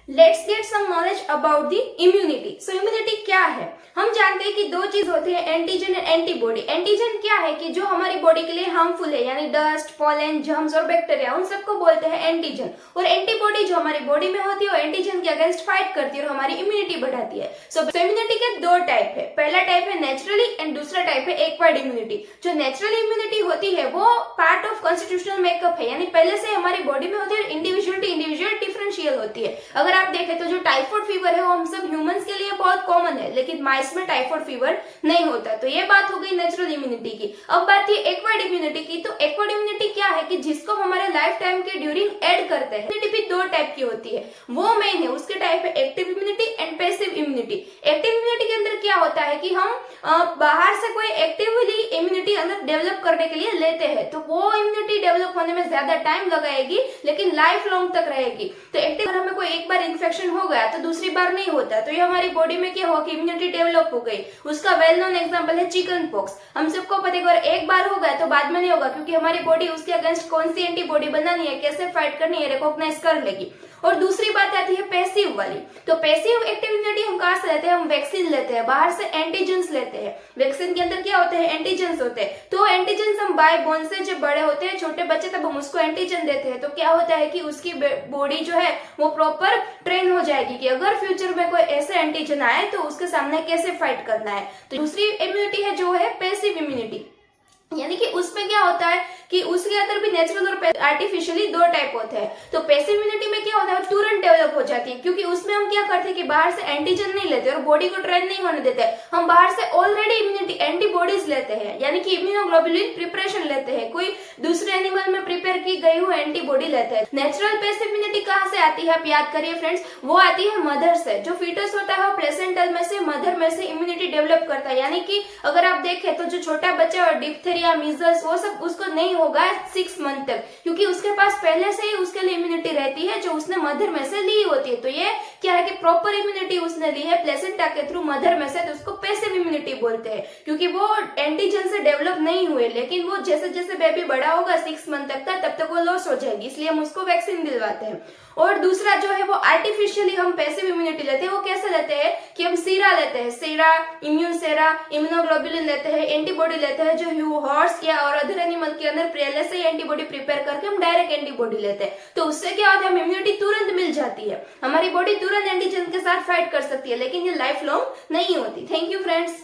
Let's get some knowledge about the immunity. So immunity क्या है? हम जानते हैं कि दो चीज होती है, एंटीजन और एंटीबॉडी। एंटीजन क्या है कि जो हमारी बॉडी के लिए हार्मफुल है, यानी डस्ट, पॉलन, जर्म्स और बैक्टीरिया, उन सबको बोलते हैं एंटीजन। और एंटीबॉडी जो हमारी बॉडी में होती है वो एंटीजन के अगेंस्ट फाइट करती है और हमारी इम्यूनिटी बढ़ाती है। सो इम्यूनिटी के दो टाइप है। पहला टाइप है नेचुरली एंड दूसरा टाइप है एक्वायर्ड इम्यूनिटी। जो नेचुरल इम्यूनिटी होती है वो पार्ट ऑफ कॉन्स्टिट्यूशनल मेकअप है, यानी पहले से हमारी बॉडी में होती है और इंडिविजुअल डिफरेंशियल होती है। अगर आप देखें तो जो टाइफाइड फीवर है वो हम सब ह्यूमंस के लिए बहुत कॉमन है, लेकिन माइस में टाइफाइड फीवर नहीं होता। तो ये बात हो गई नेचुरल इम्यूनिटी की। अब बात ये एक्वायर्ड इम्यूनिटी की। तो एक्वायर्ड इम्यूनिटी क्या है कि जिसको हमारे लाइफ टाइम के ड्यूरिंग ऐड करते हैं। इम्यूनिटी भी दो टाइप की होती है, वो मेन है। उसके टाइप है active immunity and passive immunity. Active immunity के अंदर क्या होता है कि हम बाहर से कोई एक्टिवली इम्यूनिटी अंदर डेवलप करने के लिए लेते हैं, तो वो इम्यूनिटी डेवलप होने में ज्यादा टाइम लगाएगी लेकिन लाइफ लॉन्ग तक रहेगी। तो एक्टिव हमें कोई एक बार इन्फेक्शन हो गया तो दूसरी बार नहीं होता, तो ये हमारी बॉडी में क्या हुआ कि इम्यूनिटी डेवलप हो गई। उसका वेल नोन एग्जांपल है चिकन पॉक्स। हम सबको पता है अगर एक बार हो गया तो बाद में नहीं होगा, क्योंकि हमारी बॉडी उसके अगेंस्ट कौन सी एंटीबॉडी बनानी है, कैसे फाइट करनी है, रिकॉग्नाइज कर लेगी। और दूसरी बात आती है पैसिव वाली। तो पैसिव एक्टिव इम्यूनिटी हम कहां से लेते हैं? हम वैक्सीन लेते हैं, बाहर से एंटीजेंस लेते हैं। वैक्सीन के अंदर क्या होते हैं? एंटीजेंस होते हैं। तो एंटीजेंस हम बाय बोन से जब बड़े होते हैं, छोटे बच्चे, तब हम उसको एंटीजन देते हैं। तो क्या होता है कि उसकी बॉडी जो है वो प्रॉपर ट्रेन हो जाएगी कि अगर फ्यूचर में कोई ऐसे एंटीजन आए तो उसके सामने कैसे फाइट करना है। तो दूसरी इम्यूनिटी है जो है पैसिव इम्यूनिटी, यानी कि उसमें क्या होता है कि उसके अंदर भी नेचुरल और आर्टिफिशियली दो टाइप होते हैं। तो पैसिव इम्यूनिटी में क्या होता है? तुरंत डेवलप हो जाती है, क्योंकि उसमें हम क्या करते हैं कि बाहर से एंटीजन नहीं लेते और बॉडी को ट्रेन नहीं होने देते। हम बाहर से ऑलरेडी इम्यूनिटी एंटीबॉडीज लेते हैं, यानी कि इम्यूनोग्लोबुलिन प्रिपरेशन लेते हैं, कोई दूसरे एनिमल में प्रिपेयर की गई हुई एंटीबॉडी लेते हैं। नेचुरल पैसिव इम्यूनिटी कहाँ से आती है? आप याद करिए फ्रेंड्स, वो आती है मदर से। जो फीटस होता है वो प्लेसेंटल में से, मदर में से इम्यूनिटी डेवलप करता है। यानी कि अगर आप देखें तो जो छोटा बच्चा और डिप्थेरिया, मीजल्स, वो सब उसको नहीं होगा 6 मंथ तक, क्योंकि उसके पास पहले से ही उसके लिए इम्यूनिटी रहती है जो उसने मदर में से ली होती है। तो ये क्या है कि प्रॉपर इम्यूनिटी उसने ली है प्लेसेंटा के थ्रू मदर में से, तो उसको पैसिव इम्यूनिटी बोलते हैं, क्योंकि वो एंटीजन से डेवलप नहीं हुए। लेकिन वो जैसे जैसे बेबी बड़ा होगा 6 मंथ तक का, तब तक वो लॉस हो जाएगी, इसलिए हम उसको वैक्सीन दिलवाते हैं। और दूसरा जो है वो आर्टिफिशियली हम पैसिव इम्यूनिटी लेते हैं। वो कैसे लेते हैं कि हम सीरा लेते हैं, सीरा, इम्यून सेरा, इम्यूनोग्लोबुलिन लेते हैं, एंटीबॉडी लेते हैं, जो हॉर्स या और अदर एनिमल के अंदर पहले से एंटीबॉडी प्रिपेयर करके हम डायरेक्ट एंटीबॉडी लेते हैं। तो उससे क्या होता है? हम इम्यूनिटी तुरंत मिल जाती है, हमारी बॉडी तुरंत एंटीजन के साथ फाइट कर सकती है, लेकिन ये लाइफ लॉन्ग नहीं होती। Thank you friends.